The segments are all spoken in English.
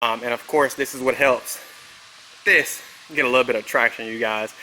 And of course, this is what helps this get a little bit of traction, you guys.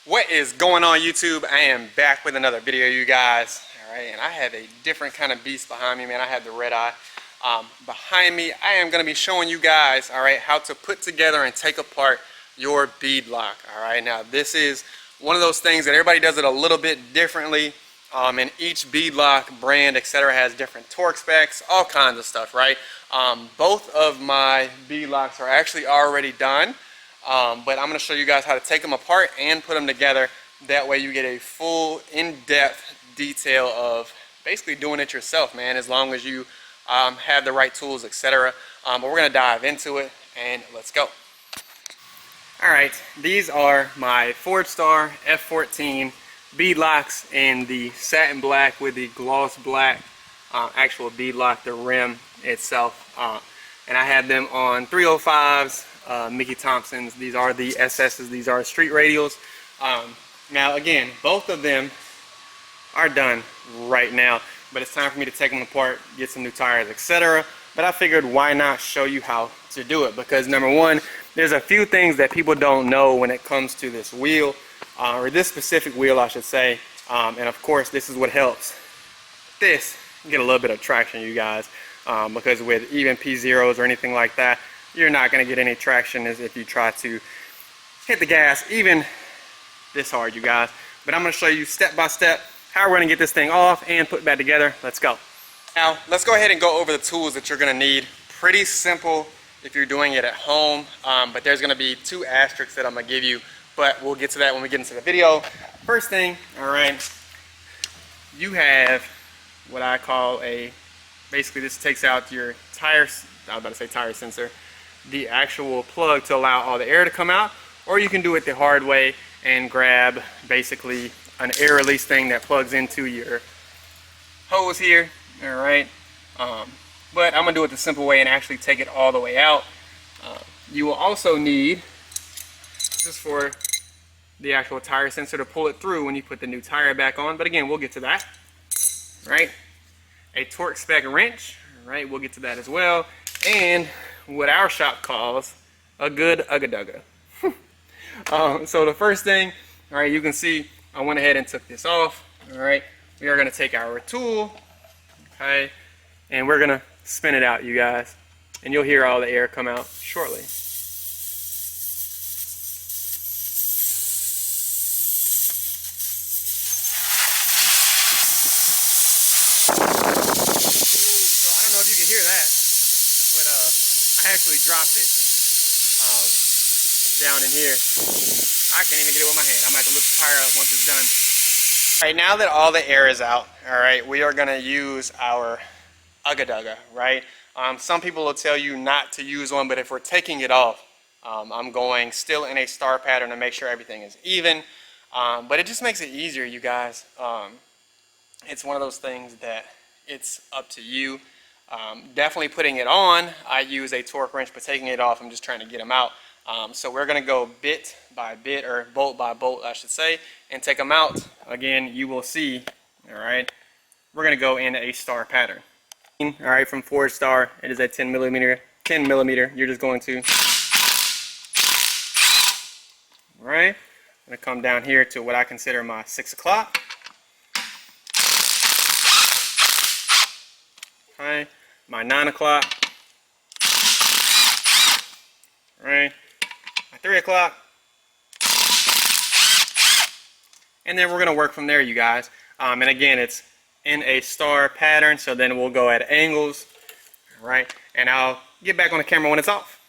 What is going on, YouTube? I am back with another video, you guys. All right, and I have a different kind of beast behind me, man. I have the Redeye behind me. I am going to be showing you guys, all right, how to put together and take apart your beadlock. All right, now this is one of those things that everybody does it a little bit differently, and each beadlock brand, etc., has different torque specs, all kinds of stuff, right? Both of my beadlocks are actually already done. But I'm going to show you guys how to take them apart and put them together. That way you get a full in-depth detail of basically doing it yourself, man, as long as you have the right tools, etc. But we're going to dive into it, and let's go. Alright, these are my FORGESTAR F14 beadlocks in the satin black with the gloss black actual beadlock, the rim itself. And I have them on 305s. Mickey Thompsons. These are the SS's. These are street radials. Now again, both of them are done right now, but it's time for me to take them apart, get some new tires, etc. But I figured, why not show you how to do it? Because number one, there's a few things that people don't know when it comes to this wheel, or this specific wheel, I should say. And of course, this is what helps this get a little bit of traction, you guys. Because with even P0s or anything like that, you're not going to get any traction as if you try to hit the gas even this hard, you guys. But I'm going to show you step by step how we're going to get this thing off and put it back together. Let's go. Now let's go ahead and go over the tools that you're going to need. Pretty simple if you're doing it at home, but there's going to be two asterisks that I'm going to give you, but we'll get to that when we get into the video. First thing, all right, you have what I call basically this takes out your tires, I was about to say tire sensor, the actual plug to allow all the air to come out, or you can do it the hard way and grab basically an air release thing that plugs into your hose here. All right, but I'm gonna do it the simple way and actually take it all the way out. You will also need, just for the actual tire sensor to pull it through when you put the new tire back on, but again, we'll get to that. Right, a torque spec wrench. All right, we'll get to that as well, and what our shop calls a good ugga-dugga. So the first thing, all right, you can see I went ahead and took this off. All right, we are going to take our tool, okay, and we're going to spin it out, you guys, and you'll hear all the air come out shortly. So I don't know if you can hear that, but I actually dropped it down in here. I can't even get it with my hand. I'm going to have to lift the tire up once it's done. All right, now that all the air is out, all right, we are going to use our ugga-dugga, right? Some people will tell you not to use one, but if we're taking it off, I'm going still in a star pattern to make sure everything is even. But it just makes it easier, you guys. It's one of those things that it's up to you. Definitely putting it on, I use a torque wrench, but taking it off, I'm just trying to get them out. So we're going to go bit by bit, or bolt by bolt, I should say, and take them out. Again, you will see, all right, we're going to go in a star pattern. All right, from FORGESTAR, it is a 10 millimeter. You're just going to, all right, I'm going to come down here to what I consider my 6 o'clock. Okay, my 9 o'clock. All right, my 3 o'clock. And then we're going to work from there, you guys. And again, it's in a star pattern, so then we'll go at angles. All right, and I'll get back on the camera when it's off.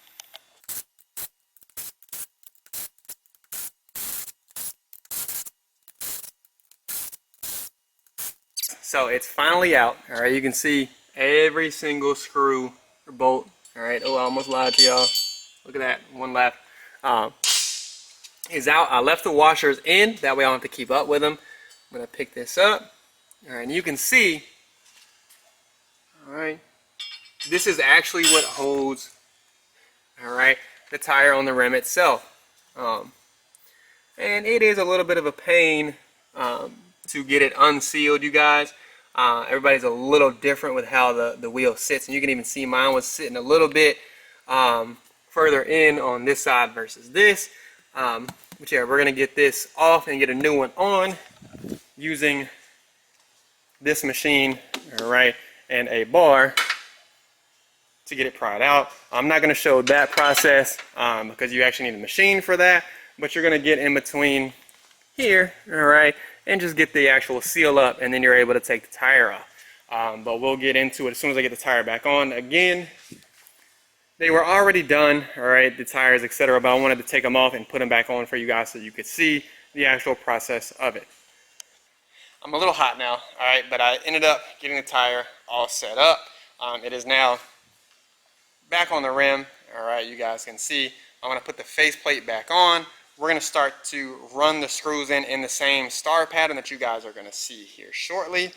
So it's finally out. All right, you can see every single screw or bolt. All right, oh, I almost lied to y'all. Look at that, one left. Is out. I left the washers in, that way I don't have to keep up with them. I'm gonna pick this up. All right, and you can see, all right, this is actually what holds, all right, the tire on the rim itself. And it is a little bit of a pain to get it unsealed, you guys. Everybody's a little different with how the wheel sits, and you can even see mine was sitting a little bit further in on this side versus this. But yeah, we're gonna get this off and get a new one on using this machine, all right, and a bar to get it pried out. I'm not gonna show that process because you actually need a machine for that, but you're gonna get in between here, all right, and just get the actual seal up, and then you're able to take the tire off. But we'll get into it as soon as I get the tire back on. Again, they were already done, all right, the tires, etc., but I wanted to take them off and put them back on for you guys so you could see the actual process of it. I'm a little hot now, all right, but I ended up getting the tire all set up. It is now back on the rim, all right, you guys can see. I'm gonna put the faceplate back on. We're gonna start to run the screws in the same star pattern that you guys are gonna see here shortly.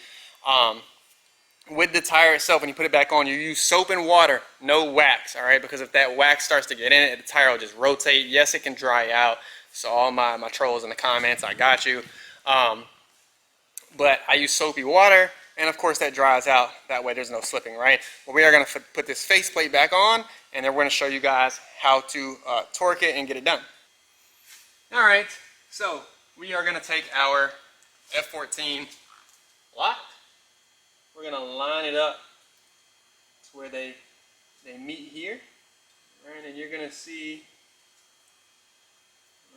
With the tire itself, when you put it back on, you use soap and water, no wax, all right? Because if that wax starts to get in it, the tire will just rotate. Yes, it can dry out. So all my trolls in the comments, I got you. But I use soapy water, and of course that dries out. That way there's no slipping, right? But we are gonna put this faceplate back on, and then we're gonna show you guys how to torque it and get it done. All right, so we are gonna take our F14 lock. We're gonna line it up to where they meet here, right? And you're gonna see,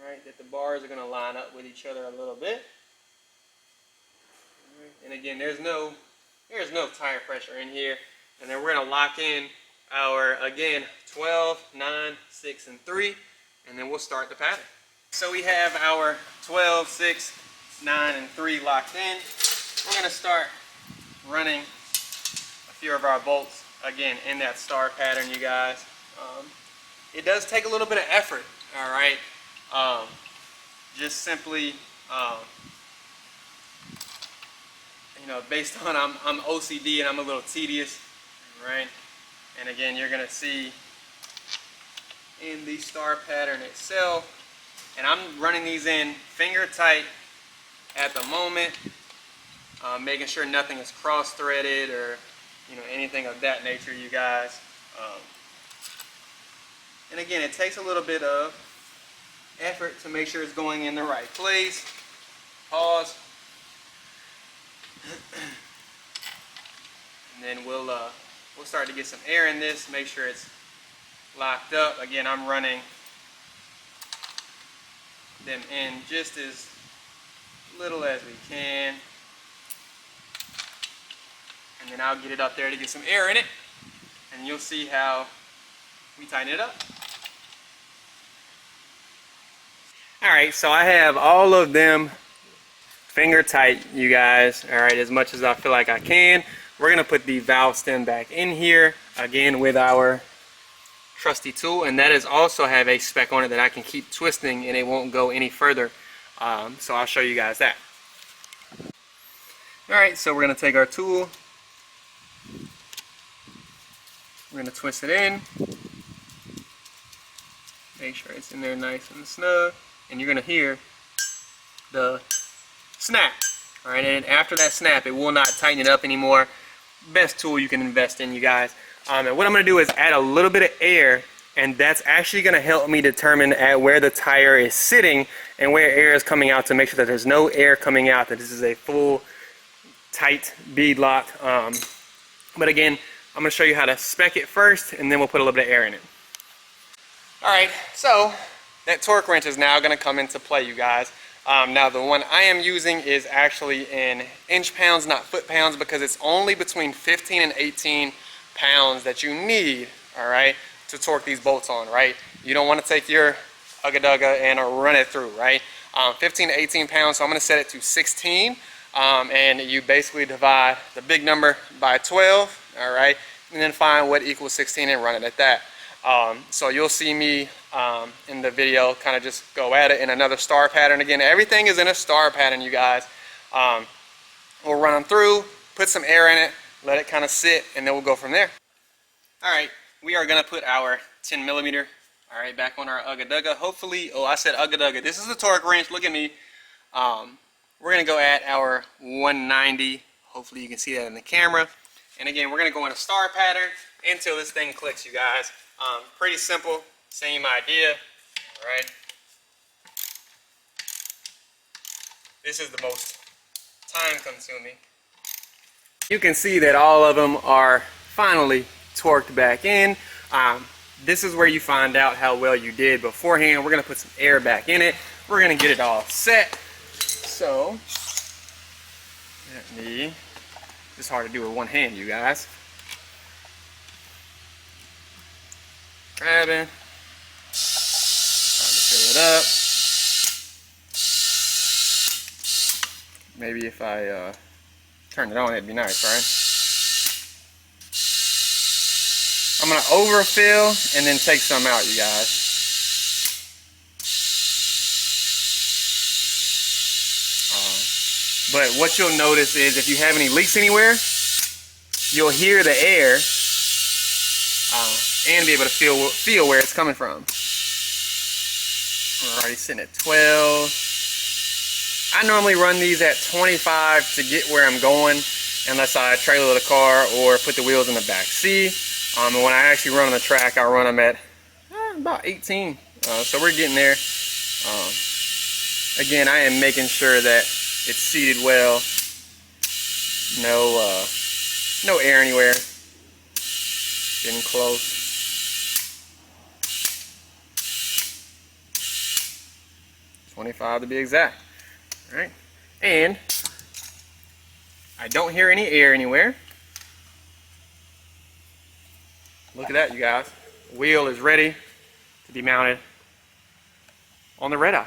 right, that the bars are gonna line up with each other a little bit. Right. And again, there's no tire pressure in here. And then we're gonna lock in our, again, 12, 9, 6, and 3, and then we'll start the pattern. So we have our 12, 6, 9, and 3 locked in. We're gonna start running a few of our bolts, again, in that star pattern, you guys. It does take a little bit of effort, all right? Just simply, you know, based on I'm OCD and I'm a little tedious, right? And again, you're gonna see in the star pattern itself, and I'm running these in finger tight at the moment. Making sure nothing is cross-threaded or, you know, anything of that nature, you guys. And again, it takes a little bit of effort to make sure it's going in the right place. Pause. And then we'll start to get some air in this, make sure it's locked up. Again, I'm running them in just as little as we can. And then I'll get it up there to get some air in it, and you'll see how we tighten it up. All right, so I have all of them finger tight, you guys, all right, as much as I feel like I can. We're gonna put the valve stem back in here, again, with our trusty tool, and that is also have a spec on it that I can keep twisting and it won't go any further. So I'll show you guys that. All right, so we're gonna take our tool. We're going to twist it in, make sure it's in there nice and snug, and you're going to hear the snap. Alright, and after that snap, it will not tighten it up anymore. Best tool you can invest in, you guys. And what I'm going to do is add a little bit of air, and that's actually going to help me determine at where the tire is sitting and where air is coming out to make sure that there's no air coming out, that this is a full, tight bead lock. But again, I'm going to show you how to spec it first, and then we'll put a little bit of air in it. Alright, so that torque wrench is now going to come into play, you guys. Now the one I am using is actually in inch pounds, not foot pounds, because it's only between 15 and 18 pounds that you need, alright, to torque these bolts on, right? You don't want to take your ugga dugga and run it through, right? 15 to 18 pounds, so I'm going to set it to 16. and you basically divide the big number by 12, all right, and then find what equals 16 and run it at that. So you'll see me in the video kind of just go at it in another star pattern. Again, everything is in a star pattern, you guys. We'll run them through, put some air in it, let it kind of sit, and then we'll go from there. All right, we are going to put our 10 millimeter, all right, back on our Ugga Dugga. Hopefully, oh, I said Ugga Dugga. This is the torque wrench. Look at me. We're going to go at our 190. Hopefully, you can see that in the camera. And again, we're going to go in a star pattern until this thing clicks, you guys. Pretty simple, same idea, all right? This is the most time consuming. You can see that all of them are finally torqued back in. This is where you find out how well you did beforehand. We're going to put some air back in it. We're going to get it all set. So, let me, it's hard to do with one hand, you guys. Grabbing, trying to fill it up. Maybe if I turn it on, it'd be nice, right? I'm gonna overfill and then take some out, you guys. But what you'll notice is if you have any leaks anywhere, you'll hear the air and be able to feel where it's coming from. We're already sitting at 12. I normally run these at 25 to get where I'm going, unless I trailer the car or put the wheels in the back seat. And when I actually run on the track, I run them at about 18. So we're getting there. Again, I am making sure that it's seated well. No air anywhere. Getting close. $25 to be exact. All right, and I don't hear any air anywhere. Look at that, you guys. The wheel is ready to be mounted on the Redeye.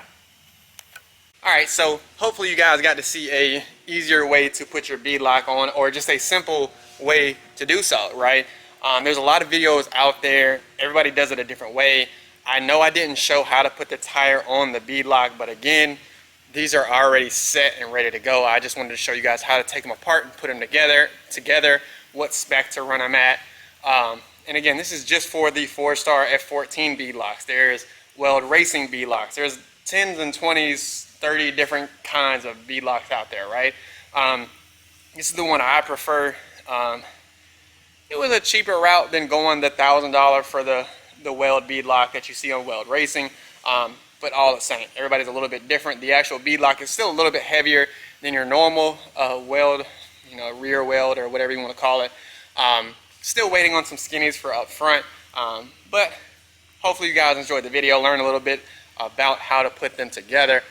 All right, so hopefully you guys got to see a easier way to put your beadlock on, or just a simple way to do so, right? There's a lot of videos out there. Everybody does it a different way. I know I didn't show how to put the tire on the beadlock, but again, these are already set and ready to go. I just wanted to show you guys how to take them apart and put them together, what spec to run them at. And again, this is just for the FORGESTAR F14 beadlocks. There's Weld Racing beadlocks. There's 10s and 20s, 30 different kinds of beadlocks out there, right? This is the one I prefer. It was a cheaper route than going the $1,000 for the Weld beadlock that you see on Weld Racing. But all the same, everybody's a little bit different. The actual beadlock is still a little bit heavier than your normal weld, rear weld or whatever you want to call it. Still waiting on some skinnies for up front, but hopefully you guys enjoyed the video, learned a little bit about how to put them together.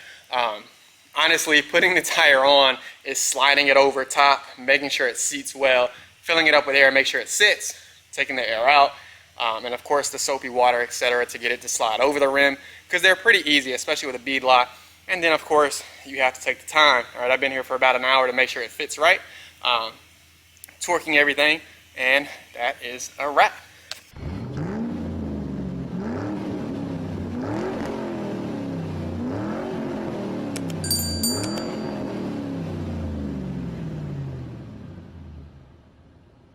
Honestly, putting the tire on is sliding it over top, making sure it seats well, filling it up with air, make sure it sits, taking the air out, and of course the soapy water, etc., to get it to slide over the rim, because they're pretty easy, especially with a beadlock. And then of course you have to take the time. All right, I've been here for about an hour to make sure it fits right, torquing everything, and that is a wrap.